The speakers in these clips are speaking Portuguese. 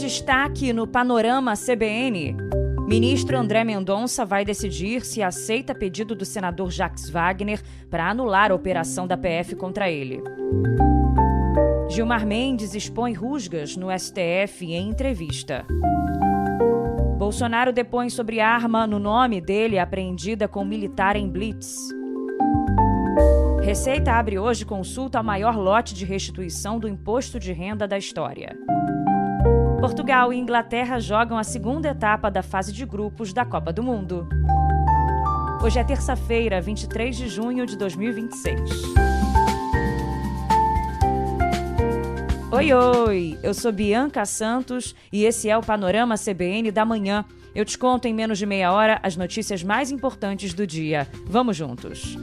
Destaque no Panorama CBN. Ministro André Mendonça vai decidir se aceita pedido do senador Jacques Wagner para anular a operação da PF contra ele. Gilmar Mendes expõe rusgas no STF em entrevista. Bolsonaro depõe sobre arma no nome dele apreendida com militar em blitz. Receita abre hoje consulta ao maior lote de restituição do imposto de renda da história. Portugal e Inglaterra jogam a segunda etapa da fase de grupos da Copa do Mundo. Hoje é terça-feira, 23 de junho de 2026. Oi, eu sou Bianca Santos e esse é o Panorama CBN da manhã. Eu te conto em menos de meia hora as notícias mais importantes do dia. Vamos juntos!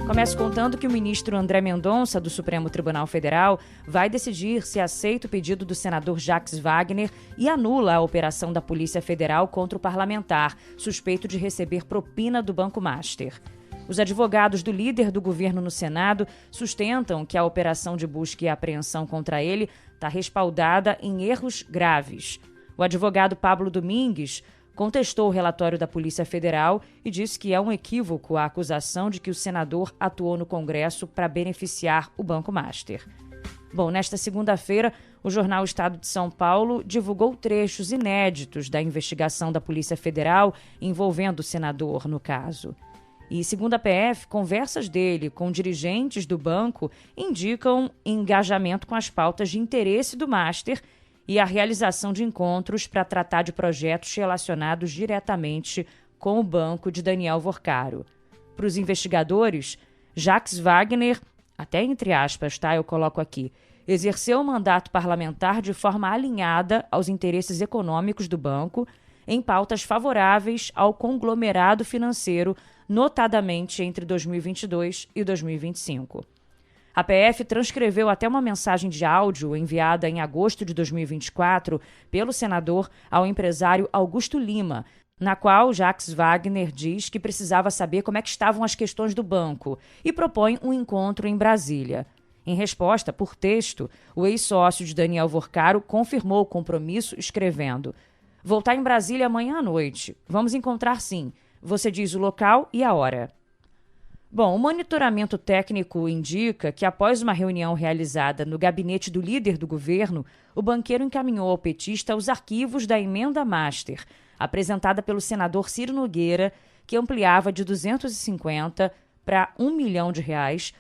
Começo contando que o ministro André Mendonça, do Supremo Tribunal Federal, vai decidir se aceita o pedido do senador Jacques Wagner e anula a operação da Polícia Federal contra o parlamentar, suspeito de receber propina do Banco Master. Os advogados do líder do governo no Senado sustentam que a operação de busca e apreensão contra ele está respaldada em erros graves. O advogado Pablo Domingues contestou o relatório da Polícia Federal e disse que é um equívoco a acusação de que o senador atuou no Congresso para beneficiar o Banco Master. Bom, nesta segunda-feira, o jornal Estado de São Paulo divulgou trechos inéditos da investigação da Polícia Federal envolvendo o senador no caso. E, segundo a PF, conversas dele com dirigentes do banco indicam engajamento com as pautas de interesse do Master e a realização de encontros para tratar de projetos relacionados diretamente com o banco de Daniel Vorcaro. Para os investigadores, Jacques Wagner, até entre aspas, tá, eu coloco aqui, exerceu o mandato parlamentar de forma alinhada aos interesses econômicos do banco em pautas favoráveis ao conglomerado financeiro, notadamente entre 2022 e 2025. A PF transcreveu até uma mensagem de áudio enviada em agosto de 2024 pelo senador ao empresário Augusto Lima, na qual Jacques Wagner diz que precisava saber como é que estavam as questões do banco e propõe um encontro em Brasília. Em resposta, por texto, o ex-sócio de Daniel Vorcaro confirmou o compromisso escrevendo: "Vou estar em Brasília amanhã à noite. Vamos encontrar sim. Você diz o local e a hora." Bom, o monitoramento técnico indica que, após uma reunião realizada no gabinete do líder do governo, o banqueiro encaminhou ao petista os arquivos da emenda Master, apresentada pelo senador Ciro Nogueira, que ampliava de 250 para R$ 1 milhão,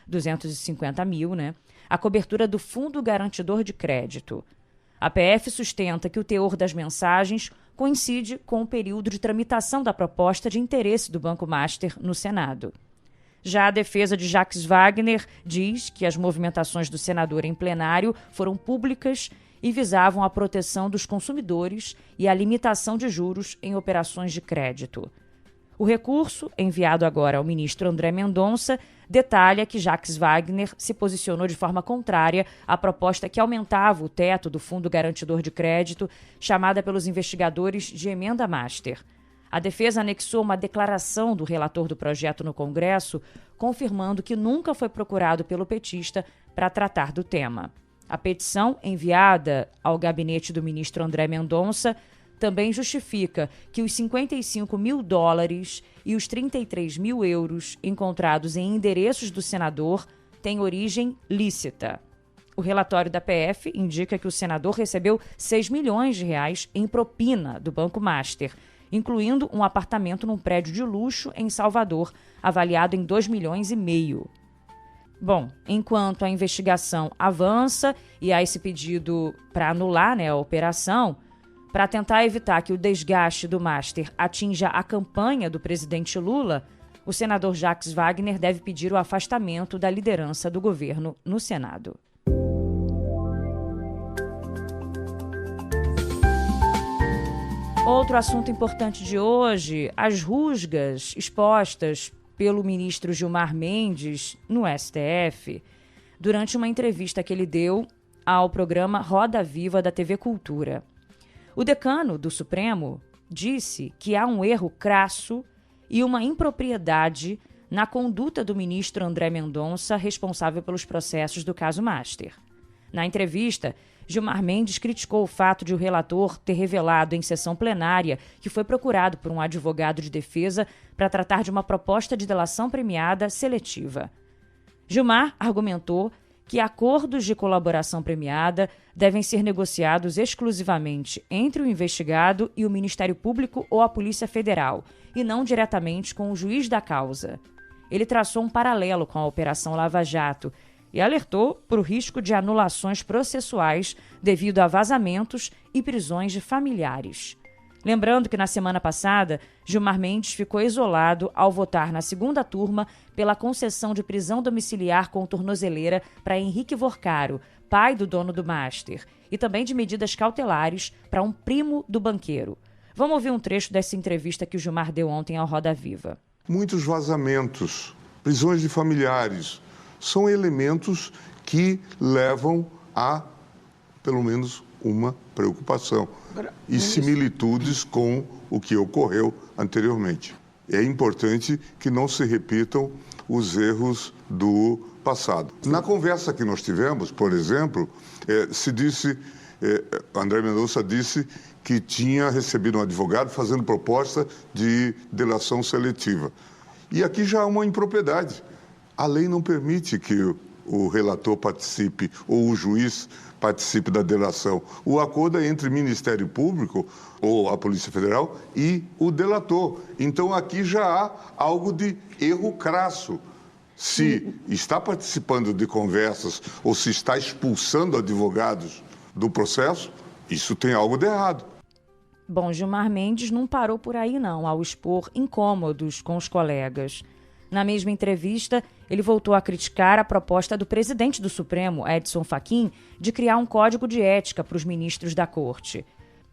250 mil, a cobertura do Fundo Garantidor de Crédito. A PF sustenta que o teor das mensagens coincide com o período de tramitação da proposta de interesse do Banco Master no Senado. Já a defesa de Jacques Wagner diz que as movimentações do senador em plenário foram públicas e visavam a proteção dos consumidores e a limitação de juros em operações de crédito. O recurso, enviado agora ao ministro André Mendonça, detalha que Jacques Wagner se posicionou de forma contrária à proposta que aumentava o teto do Fundo Garantidor de Crédito, chamada pelos investigadores de emenda Master. A defesa anexou uma declaração do relator do projeto no Congresso, confirmando que nunca foi procurado pelo petista para tratar do tema. A petição, enviada ao gabinete do ministro André Mendonça, também justifica que os $55 mil e os 33 mil euros encontrados em endereços do senador têm origem lícita. O relatório da PF indica que o senador recebeu R$ 6 milhões em propina do Banco Master, incluindo um apartamento num prédio de luxo em Salvador, avaliado em R$ 2,5 milhões. Bom, enquanto a investigação avança e há esse pedido para anular a operação, para tentar evitar que o desgaste do Master atinja a campanha do presidente Lula, o senador Jacques Wagner deve pedir o afastamento da liderança do governo no Senado. Outro assunto importante de hoje, as rusgas expostas pelo ministro Gilmar Mendes no STF durante uma entrevista que ele deu ao programa Roda Viva da TV Cultura. O decano do Supremo disse que há um erro crasso e uma impropriedade na conduta do ministro André Mendonça, responsável pelos processos do caso Master. Na entrevista, Gilmar Mendes criticou o fato de o relator ter revelado em sessão plenária que foi procurado por um advogado de defesa para tratar de uma proposta de delação premiada seletiva. Gilmar argumentou que acordos de colaboração premiada devem ser negociados exclusivamente entre o investigado e o Ministério Público ou a Polícia Federal, e não diretamente com o juiz da causa. Ele traçou um paralelo com a Operação Lava Jato e alertou para o risco de anulações processuais devido a vazamentos e prisões de familiares. Lembrando que na semana passada, Gilmar Mendes ficou isolado ao votar na segunda turma pela concessão de prisão domiciliar com tornozeleira para Henrique Vorcaro, pai do dono do Master, e também de medidas cautelares para um primo do banqueiro. Vamos ouvir um trecho dessa entrevista que o Gilmar deu ontem ao Roda Viva. Muitos vazamentos, prisões de familiares, são elementos que levam a, pelo menos, uma preocupação e similitudes com o que ocorreu anteriormente. É importante que não se repitam os erros do passado. Na conversa que nós tivemos, por exemplo, André Mendonça disse que tinha recebido um advogado fazendo proposta de delação seletiva. E aqui já há uma impropriedade. A lei não permite que o relator participe ou o juiz participe da delação. O acordo é entre o Ministério Público ou a Polícia Federal e o delator. Então aqui já há algo de erro crasso. Se está participando de conversas ou se está expulsando advogados do processo, isso tem algo de errado. Bom, Gilmar Mendes não parou por aí não, ao expor incômodos com os colegas. Na mesma entrevista, ele voltou a criticar a proposta do presidente do Supremo, Edson Fachin, de criar um código de ética para os ministros da Corte.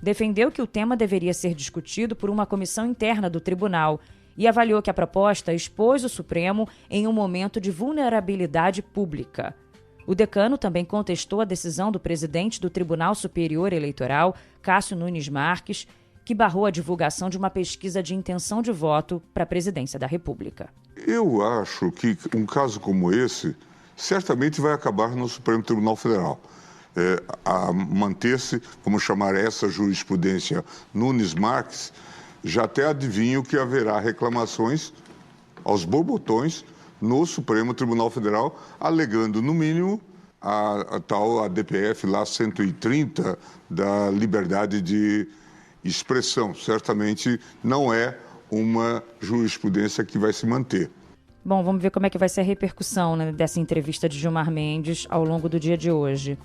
Defendeu que o tema deveria ser discutido por uma comissão interna do tribunal e avaliou que a proposta expôs o Supremo em um momento de vulnerabilidade pública. O decano também contestou a decisão do presidente do Tribunal Superior Eleitoral, Cássio Nunes Marques, que barrou a divulgação de uma pesquisa de intenção de voto para a presidência da República. Eu acho que um caso como esse certamente vai acabar no Supremo Tribunal Federal. A manter-se, vamos chamar essa jurisprudência Nunes Marques, já até adivinho que haverá reclamações aos borbotões no Supremo Tribunal Federal, alegando, no mínimo, a tal ADPF lá 130 da liberdade de expressão. Certamente não é uma jurisprudência que vai se manter. Bom, vamos ver como é que vai ser a repercussão, né, dessa entrevista de Gilmar Mendes ao longo do dia de hoje.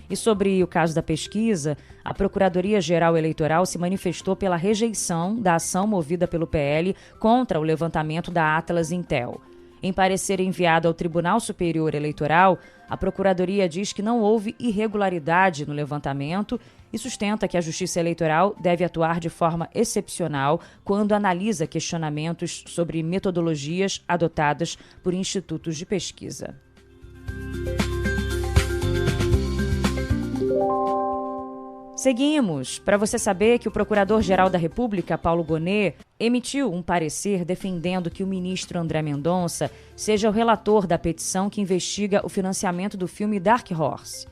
E sobre o caso da pesquisa, a Procuradoria-Geral Eleitoral se manifestou pela rejeição da ação movida pelo PL contra o levantamento da Atlas Intel. Em parecer enviado ao Tribunal Superior Eleitoral, a Procuradoria diz que não houve irregularidade no levantamento e sustenta que a Justiça Eleitoral deve atuar de forma excepcional quando analisa questionamentos sobre metodologias adotadas por institutos de pesquisa. Seguimos. Para você saber que o Procurador-Geral da República, Paulo Gonet, emitiu um parecer defendendo que o ministro André Mendonça seja o relator da petição que investiga o financiamento do filme Dark Horse.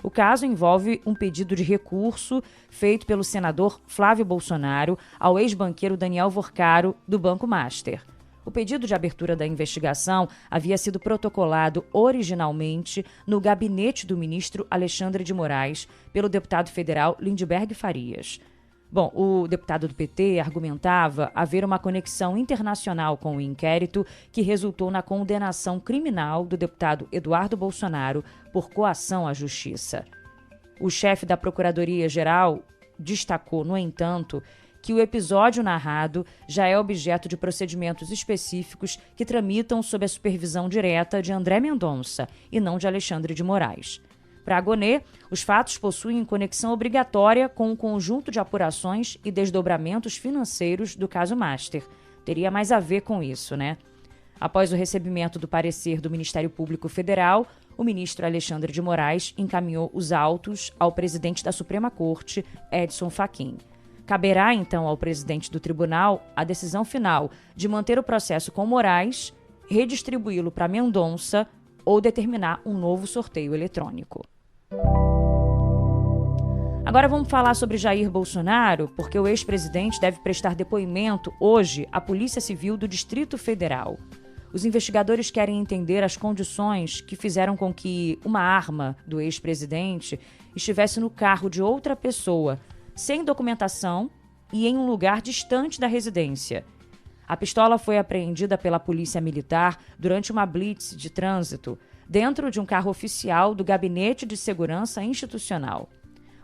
O caso envolve um pedido de recurso feito pelo senador Flávio Bolsonaro ao ex-banqueiro Daniel Vorcaro, do Banco Master. O pedido de abertura da investigação havia sido protocolado originalmente no gabinete do ministro Alexandre de Moraes pelo deputado federal Lindbergh Farias. Bom, o deputado do PT argumentava haver uma conexão internacional com o inquérito que resultou na condenação criminal do deputado Eduardo Bolsonaro por coação à justiça. O chefe da Procuradoria-Geral destacou, no entanto, que o episódio narrado já é objeto de procedimentos específicos que tramitam sob a supervisão direta de André Mendonça e não de Alexandre de Moraes. Para Gonet, os fatos possuem conexão obrigatória com o conjunto de apurações e desdobramentos financeiros do caso Master. Teria mais a ver com isso, né? Após o recebimento do parecer do Ministério Público Federal, o ministro Alexandre de Moraes encaminhou os autos ao presidente da Suprema Corte, Edson Fachin. Caberá, então, ao presidente do tribunal a decisão final de manter o processo com Moraes, redistribuí-lo para Mendonça ou determinar um novo sorteio eletrônico. Agora vamos falar sobre Jair Bolsonaro, porque o ex-presidente deve prestar depoimento hoje à Polícia Civil do Distrito Federal. Os investigadores querem entender as condições que fizeram com que uma arma do ex-presidente estivesse no carro de outra pessoa, sem documentação e em um lugar distante da residência. A pistola foi apreendida pela Polícia Militar durante uma blitz de trânsito, dentro de um carro oficial do Gabinete de Segurança Institucional.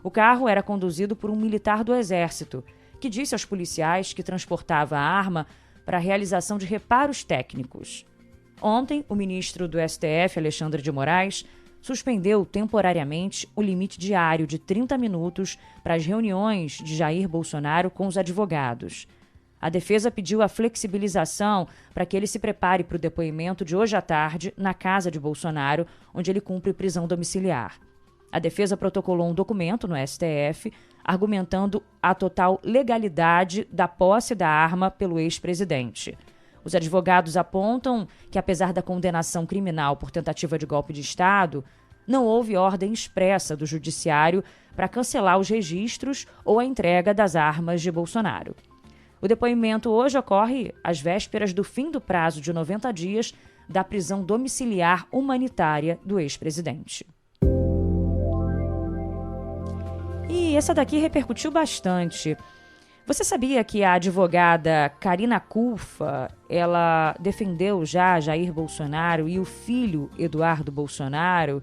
O carro era conduzido por um militar do Exército, que disse aos policiais que transportava a arma para a realização de reparos técnicos. Ontem, o ministro do STF, Alexandre de Moraes, suspendeu temporariamente o limite diário de 30 minutos para as reuniões de Jair Bolsonaro com os advogados. A defesa pediu a flexibilização para que ele se prepare para o depoimento de hoje à tarde na casa de Bolsonaro, onde ele cumpre prisão domiciliar. A defesa protocolou um documento no STF argumentando a total legalidade da posse da arma pelo ex-presidente. Os advogados apontam que, apesar da condenação criminal por tentativa de golpe de Estado, não houve ordem expressa do Judiciário para cancelar os registros ou a entrega das armas de Bolsonaro. O depoimento hoje ocorre às vésperas do fim do prazo de 90 dias da prisão domiciliar humanitária do ex-presidente. E essa daqui repercutiu bastante. Você sabia que a advogada Karina Culfa, ela defendeu já Jair Bolsonaro e o filho Eduardo Bolsonaro?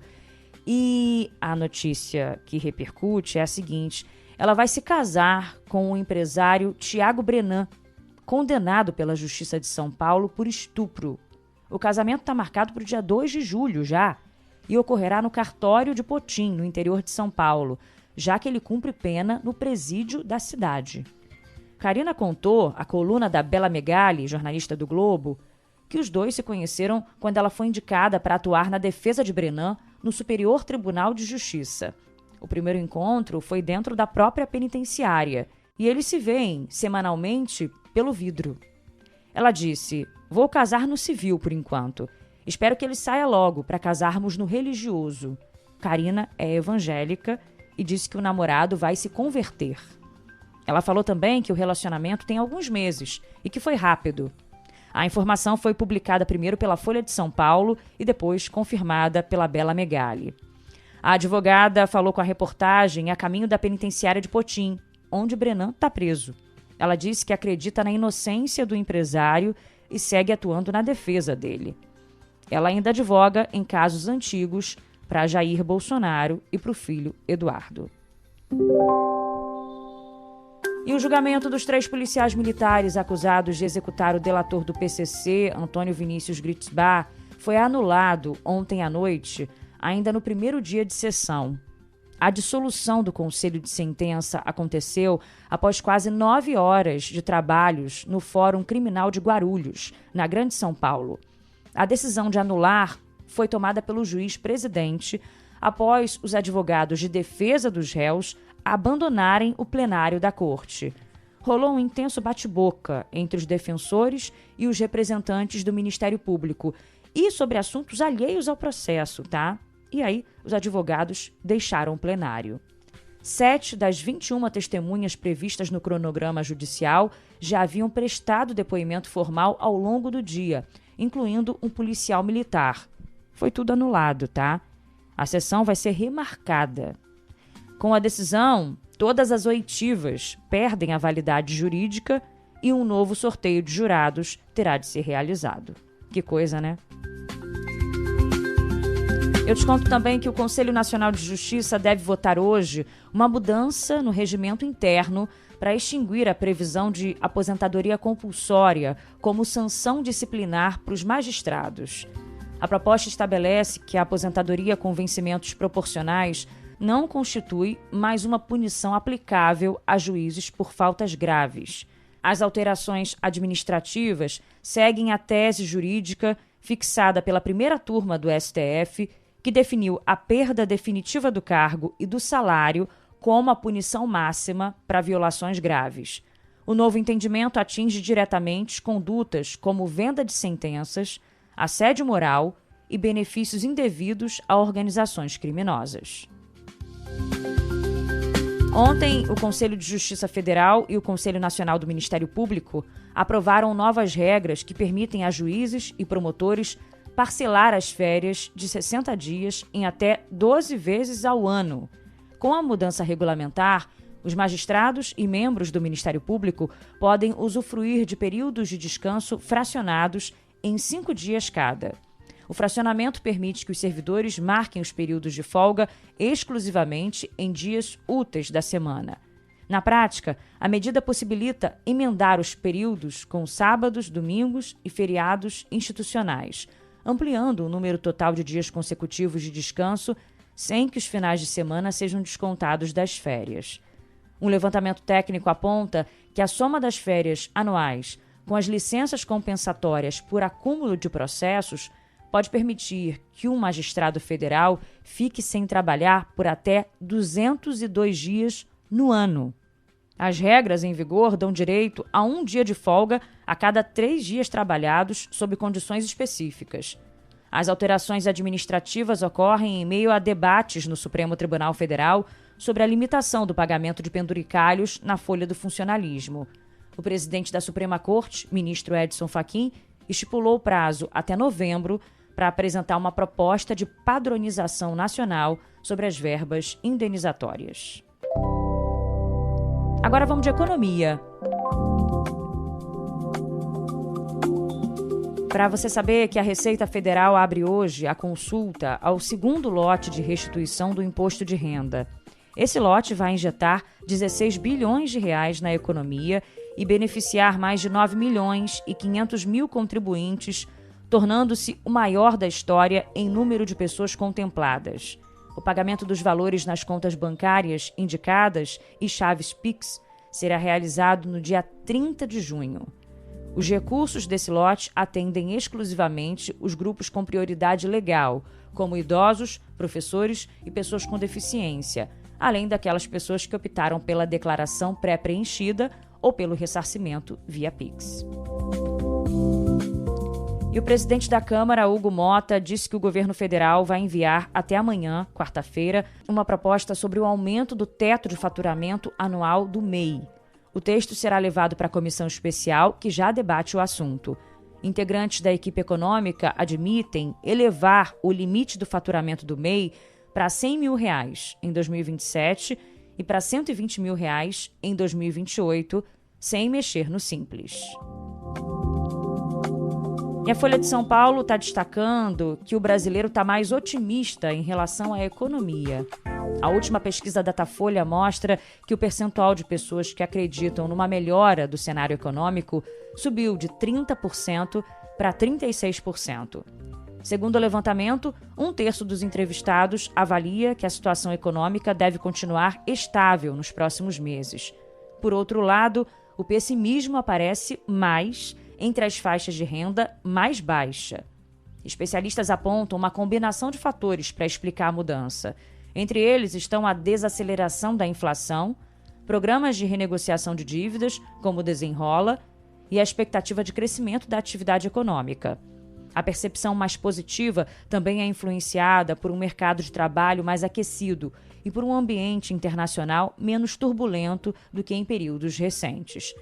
E a notícia que repercute é a seguinte: ela vai se casar com o empresário Tiago Brenan, condenado pela Justiça de São Paulo por estupro. O casamento está marcado para o dia 2 de julho já e ocorrerá no cartório de Potim, no interior de São Paulo, já que ele cumpre pena no presídio da cidade. Karina contou à coluna da Bela Megali, jornalista do Globo, que os dois se conheceram quando ela foi indicada para atuar na defesa de Brenan no Superior Tribunal de Justiça. O primeiro encontro foi dentro da própria penitenciária e eles se veem semanalmente pelo vidro. Ela disse: "Vou casar no civil por enquanto. Espero que ele saia logo para casarmos no religioso." Karina é evangélica e disse que o namorado vai se converter. Ela falou também que o relacionamento tem alguns meses e que foi rápido. A informação foi publicada primeiro pela Folha de São Paulo e depois confirmada pela Bela Megali. A advogada falou com a reportagem a caminho da penitenciária de Potim, onde Brenan está preso. Ela disse que acredita na inocência do empresário e segue atuando na defesa dele. Ela ainda advoga em casos antigos para Jair Bolsonaro e para o filho Eduardo. E o julgamento dos 3 policiais militares acusados de executar o delator do PCC, Antônio Vinícius Gritzbach, foi anulado ontem à noite, ainda no primeiro dia de sessão. A dissolução do Conselho de Sentença aconteceu após quase 9 horas de trabalhos no Fórum Criminal de Guarulhos, na Grande São Paulo. A decisão de anular foi tomada pelo juiz-presidente após os advogados de defesa dos réus abandonarem o plenário da corte. Rolou um intenso bate-boca entre os defensores e os representantes do Ministério Público e sobre assuntos alheios ao processo, tá? E aí, os advogados deixaram o plenário. 7 das 21 testemunhas previstas no cronograma judicial já haviam prestado depoimento formal ao longo do dia, incluindo um policial militar. Foi tudo anulado, tá? A sessão vai ser remarcada. Com a decisão, todas as oitivas perdem a validade jurídica e um novo sorteio de jurados terá de ser realizado. Que coisa, né? Eu te conto também que o Conselho Nacional de Justiça deve votar hoje uma mudança no regimento interno para extinguir a previsão de aposentadoria compulsória como sanção disciplinar para os magistrados. A proposta estabelece que a aposentadoria com vencimentos proporcionais não constitui mais uma punição aplicável a juízes por faltas graves. As alterações administrativas seguem a tese jurídica fixada pela primeira turma do STF, que definiu a perda definitiva do cargo e do salário como a punição máxima para violações graves. O novo entendimento atinge diretamente condutas como venda de sentenças, assédio moral e benefícios indevidos a organizações criminosas. Ontem, o Conselho de Justiça Federal e o Conselho Nacional do Ministério Público aprovaram novas regras que permitem a juízes e promotores parcelar as férias de 60 dias em até 12 vezes ao ano. Com a mudança regulamentar, os magistrados e membros do Ministério Público podem usufruir de períodos de descanso fracionados em 5 dias cada. O fracionamento permite que os servidores marquem os períodos de folga exclusivamente em dias úteis da semana. Na prática, a medida possibilita emendar os períodos com sábados, domingos e feriados institucionais, ampliando o número total de dias consecutivos de descanso sem que os finais de semana sejam descontados das férias. Um levantamento técnico aponta que a soma das férias anuais com as licenças compensatórias por acúmulo de processos pode permitir que um magistrado federal fique sem trabalhar por até 202 dias no ano. As regras em vigor dão direito a 1 dia de folga a cada 3 dias trabalhados sob condições específicas. As alterações administrativas ocorrem em meio a debates no Supremo Tribunal Federal sobre a limitação do pagamento de penduricalhos na folha do funcionalismo. O presidente da Suprema Corte, ministro Edson Fachin, estipulou o prazo até novembro para apresentar uma proposta de padronização nacional sobre as verbas indenizatórias. Agora vamos de economia. Para você saber que a Receita Federal abre hoje a consulta ao segundo lote de restituição do imposto de renda. Esse lote vai injetar 16 bilhões de reais na economia e beneficiar mais de 9 milhões e 500 mil contribuintes, tornando-se o maior da história em número de pessoas contempladas. O pagamento dos valores nas contas bancárias indicadas e chaves Pix será realizado no dia 30 de junho. Os recursos desse lote atendem exclusivamente os grupos com prioridade legal, como idosos, professores e pessoas com deficiência, além daquelas pessoas que optaram pela declaração pré-preenchida ou pelo ressarcimento via Pix. E o presidente da Câmara, Hugo Mota, disse que o governo federal vai enviar até amanhã, quarta-feira, uma proposta sobre o aumento do teto de faturamento anual do MEI. O texto será levado para a comissão especial, que já debate o assunto. Integrantes da equipe econômica admitem elevar o limite do faturamento do MEI para R$ 100 mil em 2027 e para R$ 120 mil em 2028, sem mexer no Simples. E a Folha de São Paulo está destacando que o brasileiro está mais otimista em relação à economia. A última pesquisa Datafolha mostra que o percentual de pessoas que acreditam numa melhora do cenário econômico subiu de 30% para 36%. Segundo o levantamento, 1/3 dos entrevistados avalia que a situação econômica deve continuar estável nos próximos meses. Por outro lado, o pessimismo aparece mais entre as faixas de renda mais baixa. Especialistas apontam uma combinação de fatores para explicar a mudança. Entre eles estão a desaceleração da inflação, programas de renegociação de dívidas, como o Desenrola, e a expectativa de crescimento da atividade econômica. A percepção mais positiva também é influenciada por um mercado de trabalho mais aquecido e por um ambiente internacional menos turbulento do que em períodos recentes.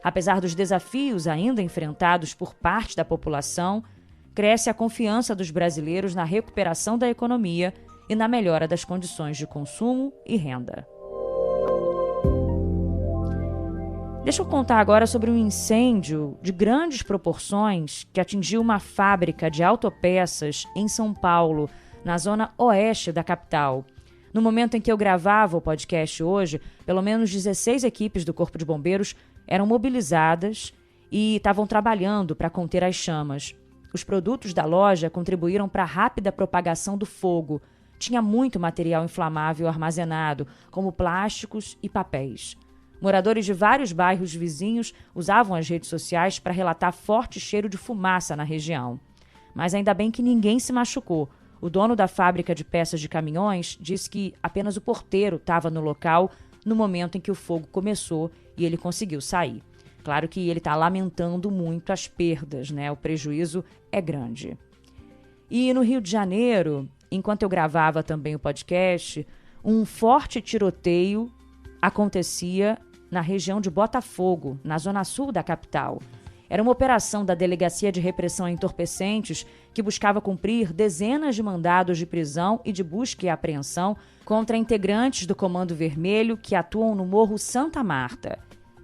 Apesar dos desafios ainda enfrentados por parte da população, cresce a confiança dos brasileiros na recuperação da economia e na melhora das condições de consumo e renda. Deixa eu contar agora sobre um incêndio de grandes proporções que atingiu uma fábrica de autopeças em São Paulo, na zona oeste da capital. No momento em que eu gravava o podcast hoje, pelo menos 16 equipes do Corpo de Bombeiros eram mobilizadas e estavam trabalhando para conter as chamas. Os produtos da loja contribuíram para a rápida propagação do fogo. Tinha muito material inflamável armazenado, como plásticos e papéis. Moradores de vários bairros vizinhos usavam as redes sociais para relatar forte cheiro de fumaça na região. Mas ainda bem que ninguém se machucou. O dono da fábrica de peças de caminhões disse que apenas o porteiro estava no local no momento em que o fogo começou e ele conseguiu sair. Claro que ele está lamentando muito as perdas, né? O prejuízo é grande. E no Rio de Janeiro, enquanto eu gravava também o podcast, um forte tiroteio acontecia na região de Botafogo, na zona sul da capital. Era uma operação da Delegacia de Repressão a Entorpecentes que buscava cumprir dezenas de mandados de prisão e de busca e apreensão contra integrantes do Comando Vermelho que atuam no Morro Santa Marta.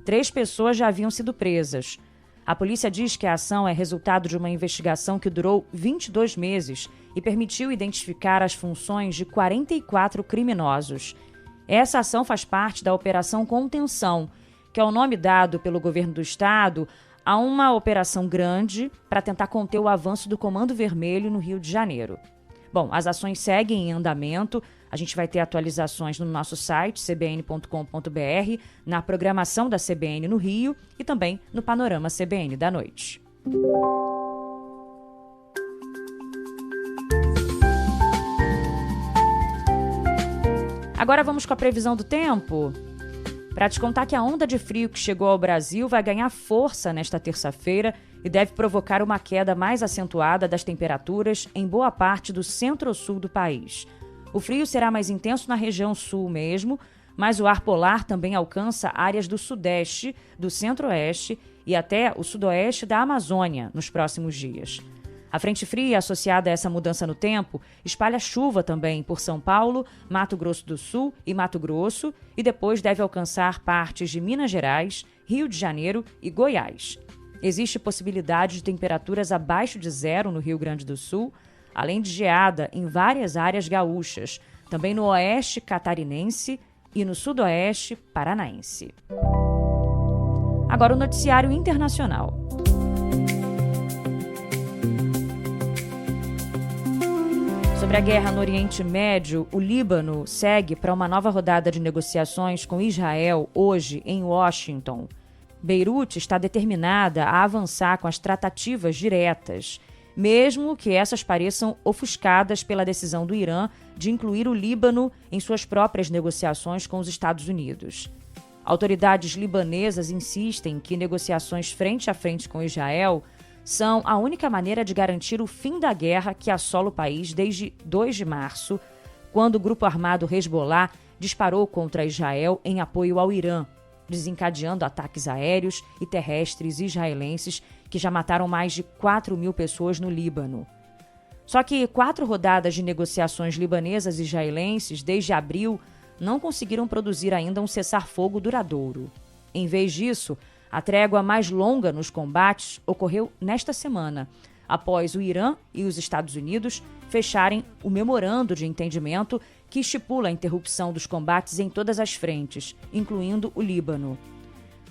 3 pessoas já haviam sido presas. A polícia diz que a ação é resultado de uma investigação que durou 22 meses e permitiu identificar as funções de 44 criminosos. Essa ação faz parte da Operação Contenção, que é o nome dado pelo governo do estado a uma operação grande para tentar conter o avanço do Comando Vermelho no Rio de Janeiro. Bom, as ações seguem em andamento. A gente vai ter atualizações no nosso site, cbn.com.br, na programação da CBN no Rio e também no Panorama CBN da noite. Agora vamos com a previsão do tempo. Para te contar que a onda de frio que chegou ao Brasil vai ganhar força nesta terça-feira e deve provocar uma queda mais acentuada das temperaturas em boa parte do centro-sul do país. O frio será mais intenso na região sul mesmo, mas o ar polar também alcança áreas do sudeste, do centro-oeste e até o sudoeste da Amazônia nos próximos dias. A frente fria associada a essa mudança no tempo espalha chuva também por São Paulo, Mato Grosso do Sul e Mato Grosso e depois deve alcançar partes de Minas Gerais, Rio de Janeiro e Goiás. Existe possibilidade de temperaturas abaixo de 0 no Rio Grande do Sul, além de geada em várias áreas gaúchas, também no oeste catarinense e no sudoeste paranaense. Agora o noticiário internacional. Sobre a guerra no Oriente Médio, o Líbano segue para uma nova rodada de negociações com Israel hoje em Washington. Beirute está determinada a avançar com as tratativas diretas, mesmo que essas pareçam ofuscadas pela decisão do Irã de incluir o Líbano em suas próprias negociações com os Estados Unidos. Autoridades libanesas insistem que negociações frente a frente com Israel são a única maneira de garantir o fim da guerra que assola o país desde 2 de março, quando o grupo armado Hezbollah disparou contra Israel em apoio ao Irã, desencadeando ataques aéreos e terrestres israelenses que já mataram mais de 4.000 pessoas no Líbano. Só que 4 rodadas de negociações libanesas e israelenses desde abril não conseguiram produzir ainda um cessar-fogo duradouro. Em vez disso, a trégua mais longa nos combates ocorreu nesta semana, após o Irã e os Estados Unidos fecharem o memorando de entendimento que estipula a interrupção dos combates em todas as frentes, incluindo o Líbano.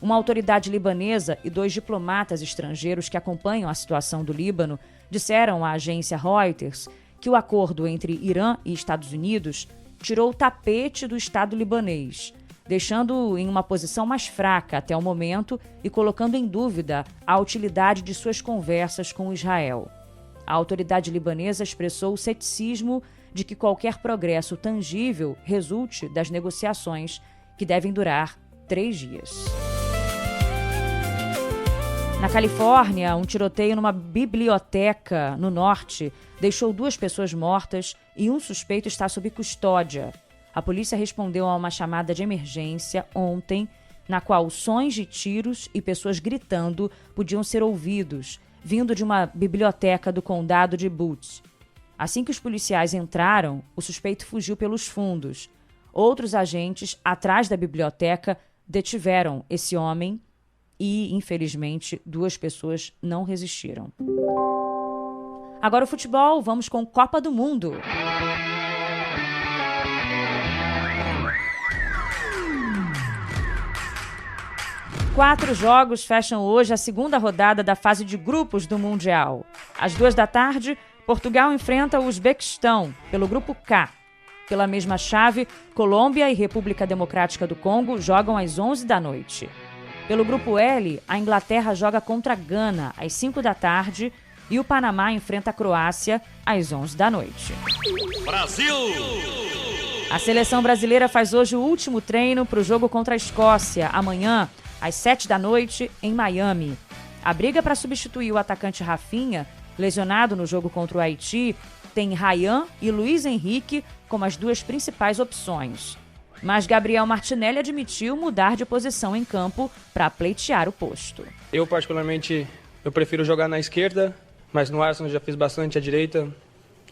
Uma autoridade libanesa e 2 diplomatas estrangeiros que acompanham a situação do Líbano disseram à agência Reuters que o acordo entre Irã e Estados Unidos tirou o tapete do Estado libanês, deixando-o em uma posição mais fraca até o momento e colocando em dúvida a utilidade de suas conversas com Israel. A autoridade libanesa expressou o ceticismo de que qualquer progresso tangível resulte das negociações, que devem durar 3 dias. Na Califórnia, um tiroteio numa biblioteca no norte deixou 2 pessoas mortas e um suspeito está sob custódia. A polícia respondeu a uma chamada de emergência ontem, na qual sons de tiros e pessoas gritando podiam ser ouvidos, vindo de uma biblioteca do condado de Butte. Assim que os policiais entraram, o suspeito fugiu pelos fundos. Outros agentes, atrás da biblioteca, detiveram esse homem e, infelizmente, 2 pessoas não resistiram. Agora o futebol, vamos com Copa do Mundo. Quatro jogos fecham hoje a segunda rodada da fase de grupos do Mundial. Às 14h, Portugal enfrenta o Uzbequistão, pelo grupo K. Pela mesma chave, Colômbia e República Democrática do Congo jogam às 11h. Pelo grupo L, a Inglaterra joga contra a Gana às 5h e o Panamá enfrenta a Croácia às 11h. Brasil! A seleção brasileira faz hoje o último treino para o jogo contra a Escócia, amanhã, às 7h em Miami. A briga para substituir o atacante Rafinha, lesionado no jogo contra o Haiti, tem Ryan e Luiz Henrique como as 2 principais opções. Mas Gabriel Martinelli admitiu mudar de posição em campo para pleitear o posto. Eu, particularmente, prefiro jogar na esquerda, mas no Arsenal já fiz bastante à direita.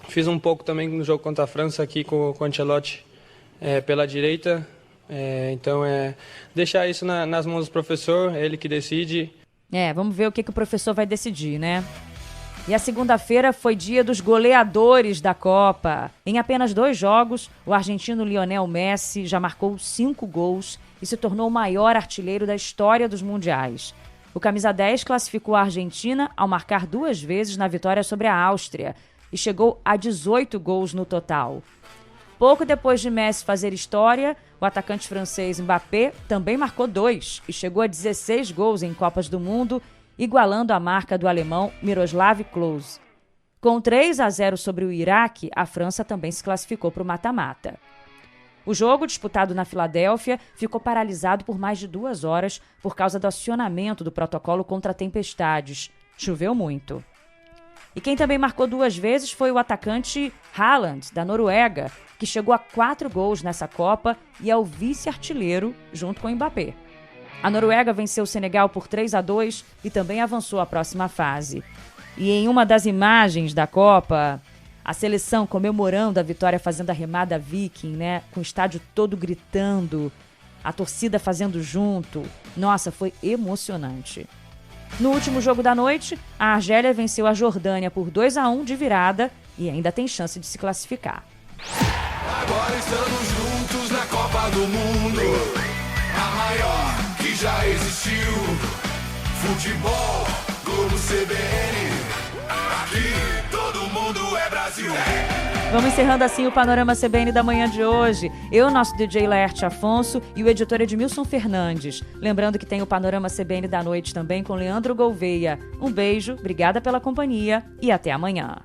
Fiz um pouco também no jogo contra a França aqui com o Ancelotti pela direita. Então, deixar isso nas mãos do professor, ele que decide. Vamos ver o que o professor vai decidir, né? E a segunda-feira foi dia dos goleadores da Copa. Em apenas 2 jogos, o argentino Lionel Messi já marcou 5 gols e se tornou o maior artilheiro da história dos mundiais. O camisa 10 classificou a Argentina ao marcar 2 vezes na vitória sobre a Áustria e chegou a 18 gols no total. Pouco depois de Messi fazer história, o atacante francês Mbappé também marcou 2 e chegou a 16 gols em Copas do Mundo, igualando a marca do alemão Miroslav Klose. Com 3-0 sobre o Iraque, a França também se classificou para o mata-mata. O jogo, disputado na Filadélfia, ficou paralisado por mais de 2 horas por causa do acionamento do protocolo contra tempestades. Choveu muito. E quem também marcou 2 vezes foi o atacante Haaland, da Noruega, que chegou a 4 gols nessa Copa e é o vice-artilheiro junto com o Mbappé. A Noruega venceu o Senegal por 3-2 e também avançou à próxima fase. E em uma das imagens da Copa, a seleção comemorando a vitória fazendo a remada viking, né? Com o estádio todo gritando, a torcida fazendo junto. Nossa, foi emocionante. No último jogo da noite, a Argélia venceu a Jordânia por 2-1 de virada e ainda tem chance de se classificar. Agora estamos juntos na Copa do Mundo, a maior que já existiu. Futebol, Globo CBN, aqui todo mundo é Brasil. Vamos encerrando assim o Panorama CBN da manhã de hoje. Eu, nosso DJ Laerte Afonso e o editor Edmilson Fernandes. Lembrando que tem o Panorama CBN da noite também com Leandro Gouveia. Um beijo, obrigada pela companhia e até amanhã.